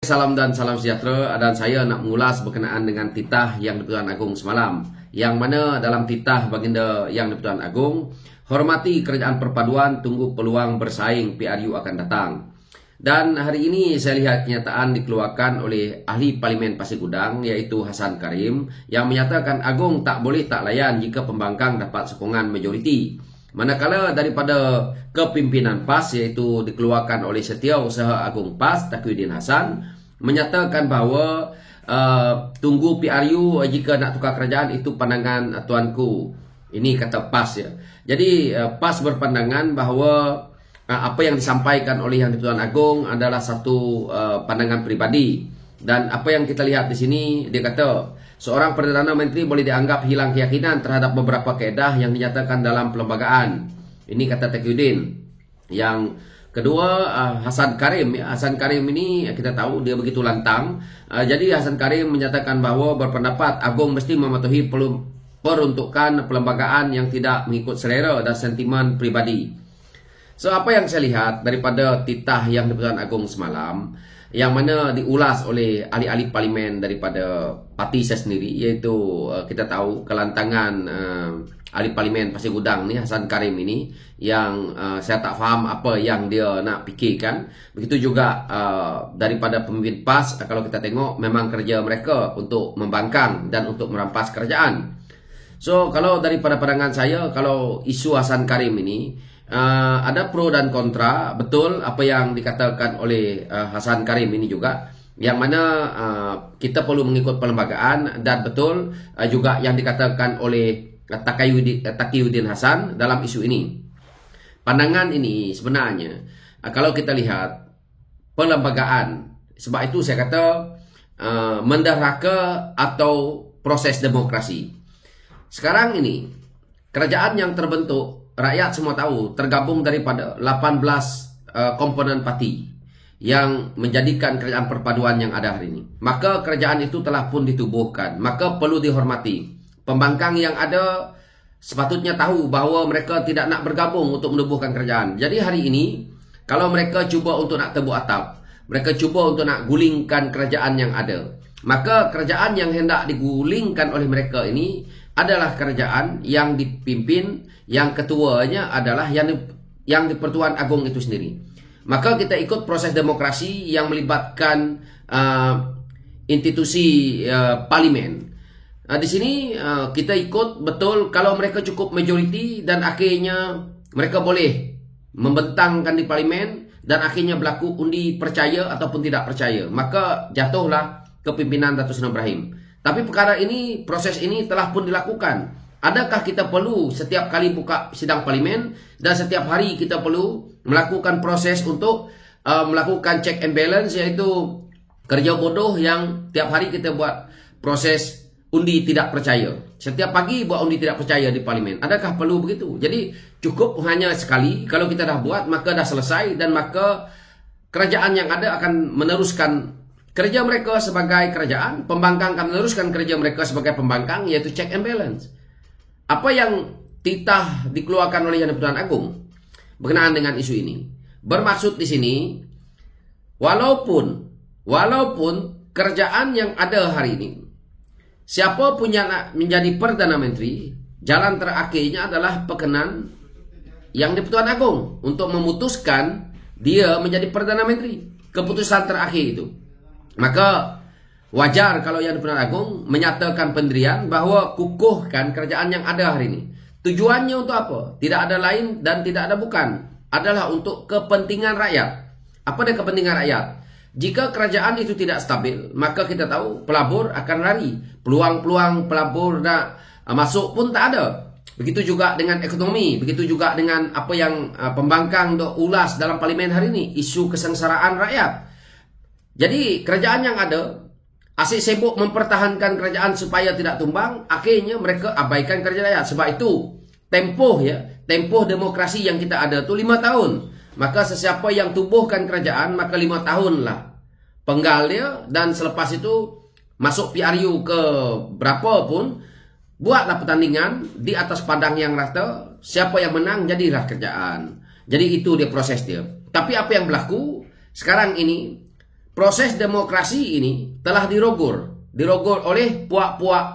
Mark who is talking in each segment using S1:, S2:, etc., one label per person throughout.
S1: Salam dan salam sejahtera, dan saya nak mengulas berkenaan dengan titah Yang di-Pertuan Agong semalam, yang mana dalam titah baginda Yang di-Pertuan Agong, hormati kerajaan perpaduan, tunggu peluang bersaing PRU akan datang. Dan hari ini saya lihat kenyataan dikeluarkan oleh ahli Parlimen Pasir Gudang, iaitu Hassan Karim, yang menyatakan Agong tak boleh tak layan jika pembangkang dapat sokongan majoriti. Manakala daripada kepimpinan PAS, iaitu dikeluarkan oleh Setiausaha Agung PAS Taqiyuddin Hassan, menyatakan bahawa tunggu PRU jika nak tukar kerajaan itu pandangan tuanku. Ini kata PAS ya. Jadi PAS berpandangan bahawa apa yang disampaikan oleh Yang di-Pertuan Agong adalah satu pandangan pribadi. Dan apa yang kita lihat di sini, dia kata seorang Perdana Menteri boleh dianggap hilang keyakinan terhadap beberapa kaedah yang dinyatakan dalam perlembagaan. Ini kata Taqiyuddin. Yang kedua, Hassan Karim. Hassan Karim ini kita tahu dia begitu lantang. Jadi Hassan Karim menyatakan bahawa berpendapat Agong mesti mematuhi peruntukan perlembagaan yang tidak mengikut selera dan sentimen pribadi. So, apa yang saya lihat daripada titah Yang di-Pertuan Agong semalam, yang mana diulas oleh ahli-ahli parlimen daripada parti saya sendiri, iaitu kita tahu kelantangan ahli parlimen Pasir Gudang ni, Hassan Karim ini, yang saya tak faham apa yang dia nak fikirkan. Begitu juga daripada pemimpin PAS, kalau kita tengok memang kerja mereka untuk membangkang dan untuk merampas kerajaan. So, kalau daripada pandangan saya, kalau isu Hassan Karim ini, ada pro dan kontra. Betul apa yang dikatakan oleh Hassan Karim ini juga, yang mana kita perlu mengikut perlembagaan, dan betul juga yang dikatakan oleh Taqiyuddin Hassan dalam isu ini. Pandangan ini sebenarnya kalau kita lihat perlembagaan, sebab itu saya kata menderhaka atau proses demokrasi. Sekarang ini kerajaan yang terbentuk, rakyat semua tahu, tergabung daripada 18 komponen parti yang menjadikan kerajaan perpaduan yang ada hari ini. Maka kerajaan itu telah pun ditubuhkan, maka perlu dihormati. Pembangkang yang ada sepatutnya tahu bahawa mereka tidak nak bergabung untuk menubuhkan kerajaan. Jadi hari ini, kalau mereka cuba untuk nak tebuk atap, mereka cuba untuk nak gulingkan kerajaan yang ada, maka kerajaan yang hendak digulingkan oleh mereka ini adalah kerajaan yang dipimpin, yang ketuanya adalah yang di-Pertuan Agong itu sendiri. Maka kita ikut proses demokrasi yang melibatkan institusi parlimen. Di sini kita ikut betul kalau mereka cukup majoriti dan akhirnya mereka boleh membentangkan di parlimen dan akhirnya berlaku undi percaya ataupun tidak percaya, maka jatuhlah kepimpinan Datuk Seri Ibrahim. Tapi perkara ini, proses ini telah pun dilakukan. Adakah kita perlu setiap kali buka sidang parlimen dan setiap hari kita perlu melakukan proses untuk melakukan check and balance, iaitu kerja bodoh yang tiap hari kita buat proses undi tidak percaya. Setiap pagi buat undi tidak percaya di parlimen. Adakah perlu begitu? Jadi cukup hanya sekali, kalau kita dah buat maka dah selesai, dan maka kerajaan yang ada akan meneruskan kerja mereka sebagai kerajaan, pembangkang akan meneruskan kerja mereka sebagai pembangkang, iaitu check and balance. Apa yang titah dikeluarkan oleh Yang di-Pertuan Agong berkenaan dengan isu ini bermaksud di sini, walaupun kerajaan yang ada hari ini, siapa pun yang nak menjadi Perdana Menteri, jalan terakhirnya adalah perkenan Yang di-Pertuan Agong untuk memutuskan dia menjadi Perdana Menteri. Keputusan terakhir itu. Maka wajar kalau Yang di-Pertuan Agong menyatakan pendirian bahawa kukuhkan kerajaan yang ada hari ini. Tujuannya untuk apa? Tidak ada lain dan tidak ada bukan. Adalah untuk kepentingan rakyat. Apa dia kepentingan rakyat? Jika kerajaan itu tidak stabil, maka kita tahu pelabur akan lari. Peluang-peluang pelabur nak masuk pun tak ada. Begitu juga dengan ekonomi. Begitu juga dengan apa yang pembangkang dok ulas dalam parlimen hari ini. Isu kesengsaraan rakyat. Jadi kerajaan yang ada asyik sibuk mempertahankan kerajaan supaya tidak tumbang, akhirnya mereka abaikan kerja rakyat. Sebab itu tempoh demokrasi yang kita ada tu 5 tahun. Maka sesiapa yang tubuhkan kerajaan, maka 5 tahun lah penggal dia, dan selepas itu masuk PRU ke berapa pun, buatlah pertandingan di atas padang yang rata, siapa yang menang jadilah kerajaan. Jadi itu dia proses dia. Tapi apa yang berlaku sekarang ini, proses demokrasi ini telah dirogol oleh puak-puak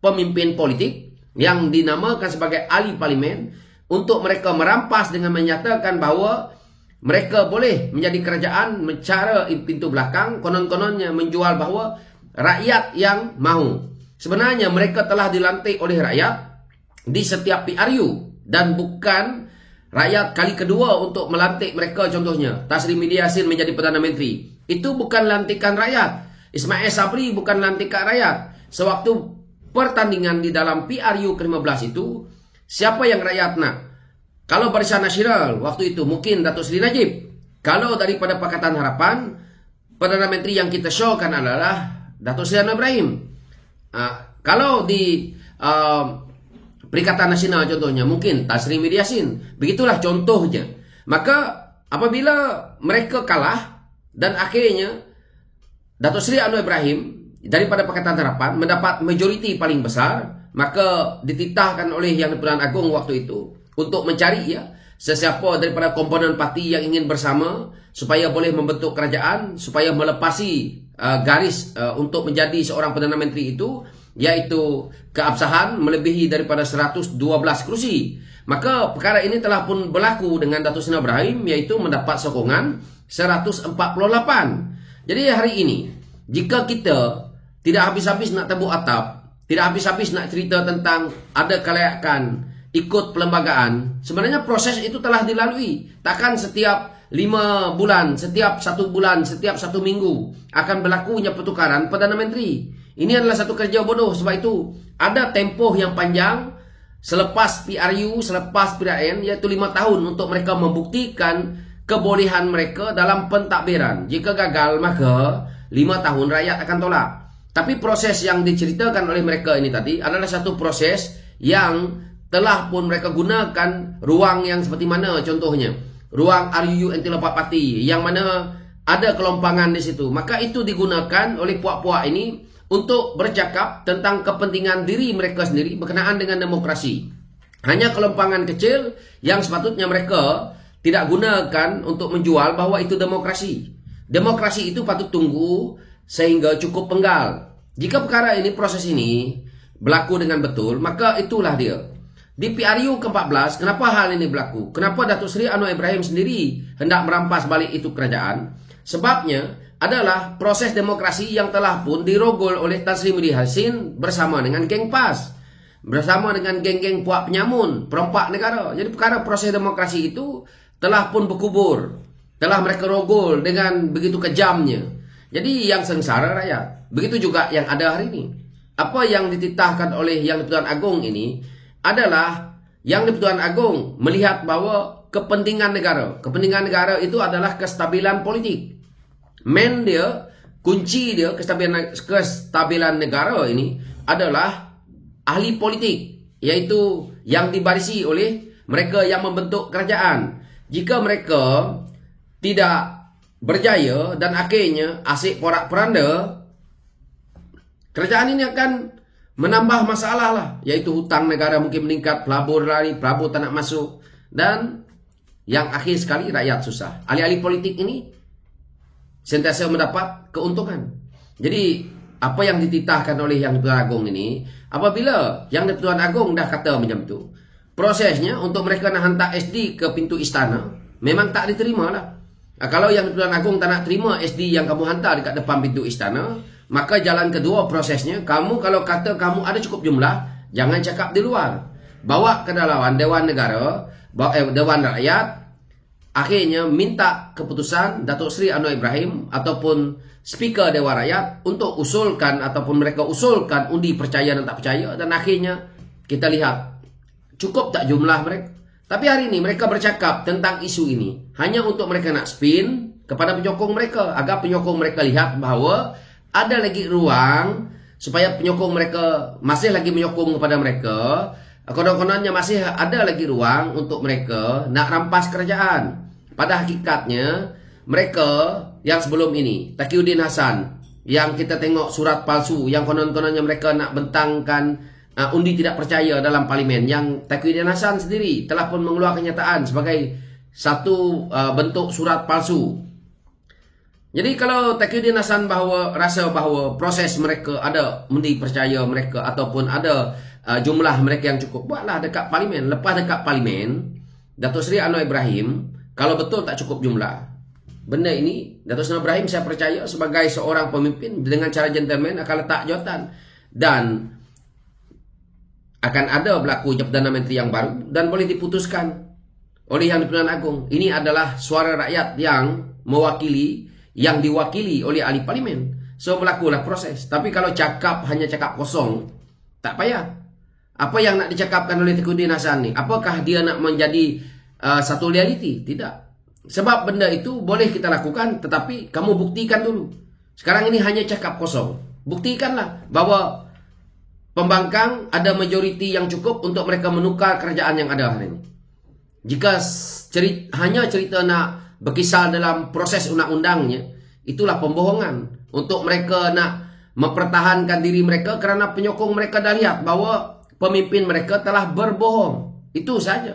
S1: pemimpin politik yang dinamakan sebagai ahli parlimen untuk mereka merampas dengan menyatakan bahawa mereka boleh menjadi kerajaan mencara pintu belakang, konon-kononnya menjual bahawa rakyat yang mahu. Sebenarnya mereka telah dilantik oleh rakyat di setiap PRU dan bukan rakyat kali kedua untuk melantik mereka. Contohnya Tan Sri Media Yassin menjadi Perdana Menteri. Itu bukan lantikan rakyat. Ismail Sabri bukan lantikan rakyat. Sewaktu pertandingan di dalam PRU ke-15 itu, siapa yang rakyat nak? Kalau Barisan Nasional waktu itu mungkin Datuk Seri Najib. Kalau daripada Pakatan Harapan, Perdana Menteri yang kita showkan adalah Datuk Seri Anwar Ibrahim. Kalau di Perikatan Nasional contohnya mungkin Tan Sri Media Yassin. Begitulah contohnya. Maka apabila mereka kalah dan akhirnya Datuk Seri Anwar Ibrahim daripada Pakatan Harapan mendapat majoriti paling besar, maka dititahkan oleh Yang di-Pertuan Agong waktu itu untuk mencari sesiapa daripada komponen parti yang ingin bersama supaya boleh membentuk kerajaan, supaya melepasi garis untuk menjadi seorang Perdana Menteri itu, yaitu keabsahan melebihi daripada 112 kursi. Maka perkara ini telah pun berlaku dengan Datuk Seri Ibrahim, yaitu mendapat sokongan 148. Jadi hari ini jika kita tidak habis-habis nak tebuk atap, tidak habis-habis nak cerita tentang ada kelayakan ikut perlembagaan, sebenarnya proses itu telah dilalui. Takkan setiap 5 bulan, setiap 1 bulan, setiap 1 minggu akan berlakunya pertukaran Perdana Menteri. Ini adalah satu kerja bodoh. Sebab itu ada tempoh yang panjang selepas PRU, selepas PRN, iaitu 5 tahun untuk mereka membuktikan kebolehan mereka dalam pentadbiran. Jika gagal, maka 5 tahun rakyat akan tolak. Tapi proses yang diceritakan oleh mereka ini tadi adalah satu proses yang telah pun mereka gunakan ruang yang seperti mana, contohnya ruang RUU Anti-4 Parti yang mana ada kelompangan di situ. Maka itu digunakan oleh puak-puak ini untuk bercakap tentang kepentingan diri mereka sendiri berkenaan dengan demokrasi. Hanya kelompangan kecil yang sepatutnya mereka tidak gunakan untuk menjual bahawa itu demokrasi. Demokrasi itu patut tunggu sehingga cukup penggal. Jika perkara ini, proses ini berlaku dengan betul, maka itulah dia. Di PRU ke-14, kenapa hal ini berlaku? Kenapa Datuk Seri Anwar Ibrahim sendiri hendak merampas balik itu kerajaan? Sebabnya adalah proses demokrasi yang telah pun dirogol oleh Tan Sri Media Yassin bersama dengan geng PAS, bersama dengan geng-geng puak penyamun, perompak negara. Jadi perkara proses demokrasi itu telah pun berkubur, telah mereka rogol dengan begitu kejamnya. Jadi yang sengsara rakyat. Begitu juga yang ada hari ini. Apa yang dititahkan oleh Yang di-Pertuan Agong ini adalah Yang di-Pertuan Agong melihat bahawa kepentingan negara itu adalah kestabilan politik. Kunci dia kestabilan negara ini adalah ahli politik, yaitu yang dibarisi oleh mereka yang membentuk kerajaan. Jika mereka tidak berjaya dan akhirnya asyik porak-poranda, kerajaan ini akan menambah masalah lah, yaitu hutang negara mungkin meningkat, pelabur lari, pelabur tak nak masuk, dan yang akhir sekali rakyat susah. Ahli-ahli politik ini sentiasa mendapat keuntungan. Jadi apa yang dititahkan oleh Yang di-Pertuan Agong ini, apabila Yang di-Pertuan Agong dah kata macam tu, prosesnya untuk mereka nak hantar SD ke pintu istana memang tak diterima lah. Kalau Yang di-Pertuan Agong tak nak terima SD yang kamu hantar dekat depan pintu istana, maka jalan kedua prosesnya, kamu kalau kata kamu ada cukup jumlah, jangan cakap di luar, bawa ke dalam Dewan Negara, Dewan Rakyat. Akhirnya minta keputusan Datuk Seri Anwar Ibrahim ataupun Speaker Dewan Rakyat untuk usulkan ataupun mereka usulkan undi percaya dan tak percaya, dan akhirnya kita lihat cukup tak jumlah mereka. Tapi hari ini mereka bercakap tentang isu ini hanya untuk mereka nak spin kepada penyokong mereka, agar penyokong mereka lihat bahawa ada lagi ruang supaya penyokong mereka masih lagi menyokong kepada mereka. Konon-kononnya masih ada lagi ruang untuk mereka nak rampas kerajaan. Pada hakikatnya mereka yang sebelum ini, Taqiyuddin Hasan, yang kita tengok surat palsu yang konon-kononnya mereka nak bentangkan undi tidak percaya dalam parlimen, yang Taqiyuddin Hasan sendiri telah pun mengeluarkan kenyataan sebagai satu bentuk surat palsu. Jadi kalau Taqiyuddin Hasan rasa bahawa proses mereka ada mendi percaya mereka ataupun ada jumlah mereka yang cukup, buatlah dekat parlimen. Lepas dekat parlimen, Datuk Seri Anwar Ibrahim, kalau betul tak cukup jumlah, benda ini Datuk Seri Ibrahim saya percaya sebagai seorang pemimpin dengan cara gentleman akan letak jawatan dan akan ada berlaku Perdana Menteri yang baru dan boleh diputuskan oleh Yang di-Pertuan Agong. Ini adalah suara rakyat yang diwakili oleh ahli parlimen. So berlakulah proses. Tapi kalau hanya cakap kosong, tak payah. Apa yang nak dicakapkan oleh Taqiyuddin Hasan ni? Apakah dia nak menjadi satu realiti? Tidak. Sebab benda itu boleh kita lakukan, tetapi kamu buktikan dulu. Sekarang ini hanya cakap kosong. Buktikanlah bahawa pembangkang ada majoriti yang cukup untuk mereka menukar kerajaan yang ada hari ini. Jika hanya cerita nak berkisar dalam proses undang-undangnya, itulah pembohongan. Untuk mereka nak mempertahankan diri mereka kerana penyokong mereka dah lihat bahawa pemimpin mereka telah berbohong. Itu saja.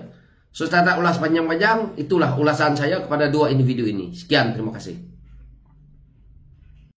S1: So, saya tak ulas panjang-panjang. Itulah ulasan saya kepada dua individu ini. Sekian, terima kasih.